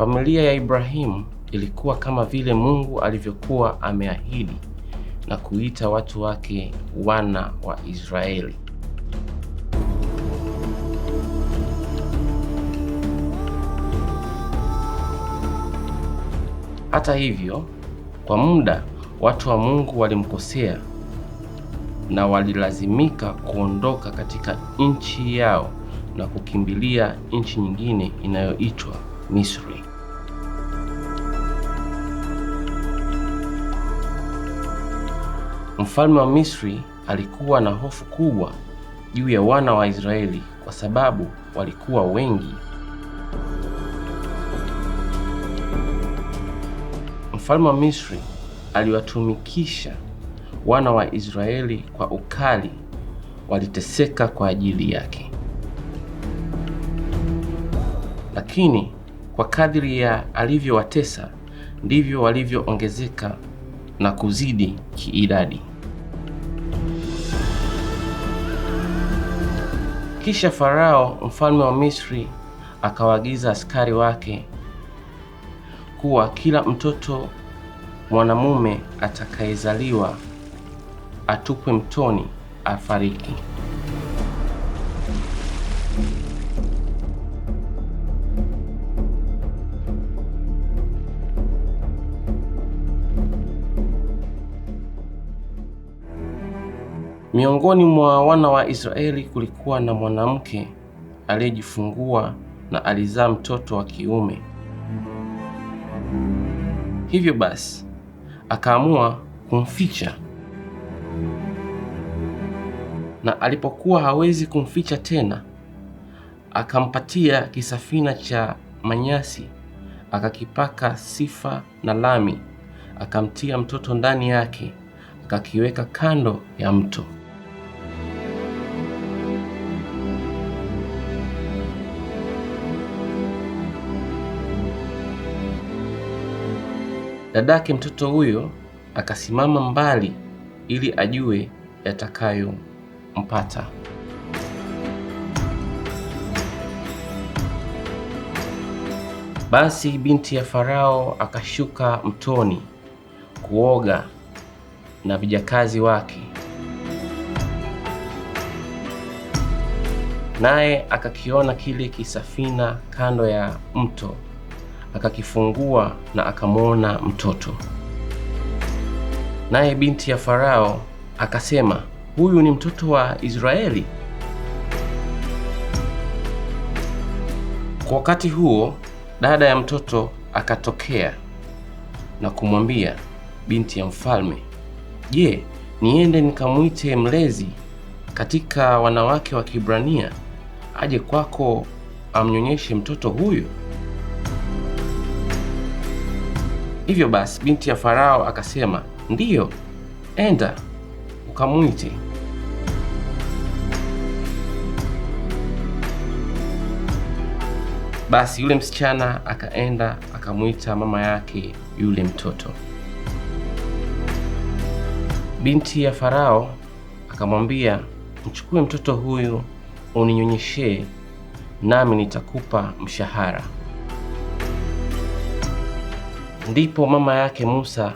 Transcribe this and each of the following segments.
Familia ya Ibrahimu ilikuwa kama vile Mungu alivyokuwa ameahidi na kuita watu wake wana wa Israeli. Hata hivyo, kwa muda watu wa Mungu walimkosea na walilazimika kuondoka katika nchi yao na kukimbilia nchi nyingine inayoitwa Misri. Mfalme wa Misri alikuwa na hofu kubwa juu ya wana wa Israeli kwa sababu walikuwa wengi. Mfalme wa Misri aliwatumikisha wana wa Israeli kwa ukali, waliteseka kwa ajili yake. Lakini kwa kadiri ya alivyowatesa ndivyo walivyoongezeka na kuzidi kiidadi. Kisha Farao mfalme wa Misri akawaagiza askari wake kuwa kila mtoto mwanamume atakayezaliwa atupwe mtoni afariki. Miongoni mwa wana wa Israeli kulikuwa na mwanamke aliyejifungua na alizaa mtoto wa kiume. Hivyo basi akaamua kumficha, na alipokuwa hawezi kumficha tena, akampatia kisafina cha manyasi, akakipaka sifa na lami, akamtia mtoto ndani yake, akakiweka kando ya mto. Dadake mtoto huyo akasimama mbali ili ajue yatakayompata. Basi binti ya Farao akashuka mtoni kuoga na vijakazi wake, naye akakiona kile kisafina kando ya mto, akakifungua na akamwona mtoto. Naye binti ya Farao akasema, huyu ni mtoto wa Israeli. Kwa wakati huo dada ya mtoto akatokea na kumwambia binti ya mfalme, je, niende nikamwite mlezi katika wanawake wa Kiebrania aje kwako amnyonyeshe mtoto huyu? Hivyo basi binti ya Farao akasema, ndiyo, enda ukamwite. Basi yule msichana akaenda akamwita mama yake yule mtoto. Binti ya Farao akamwambia, mchukue mtoto huyu uninyonyeshe, nami nitakupa mshahara. Ndipo mama yake Musa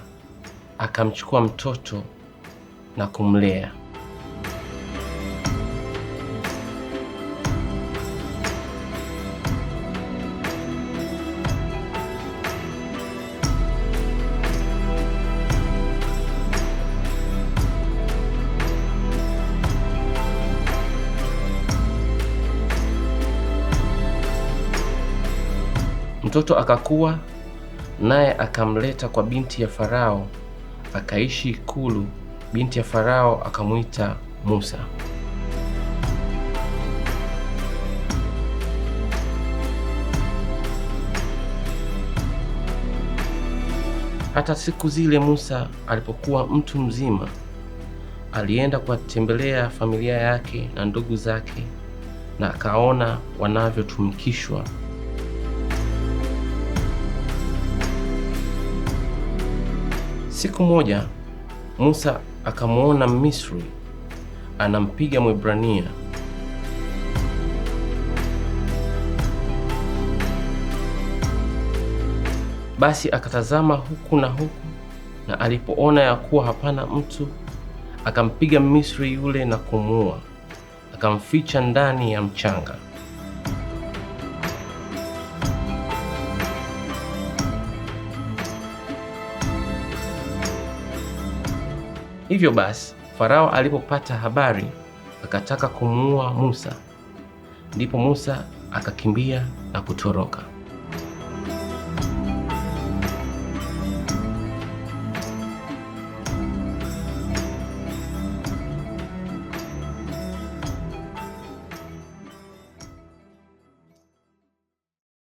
akamchukua mtoto na kumlea. Mtoto akakua, naye akamleta kwa binti ya Farao, akaishi ikulu. Binti ya Farao akamwita Musa. Hata siku zile Musa alipokuwa mtu mzima, alienda kuwatembelea familia yake na ndugu zake, na akaona wanavyotumikishwa. Siku moja Musa akamwona Misri anampiga Mwebrania. Basi akatazama huku na huku, na alipoona ya kuwa hapana mtu, akampiga Misri yule na kumuua, akamficha ndani ya mchanga. Hivyo basi Farao alipopata habari akataka kumuua Musa. Ndipo Musa akakimbia na kutoroka.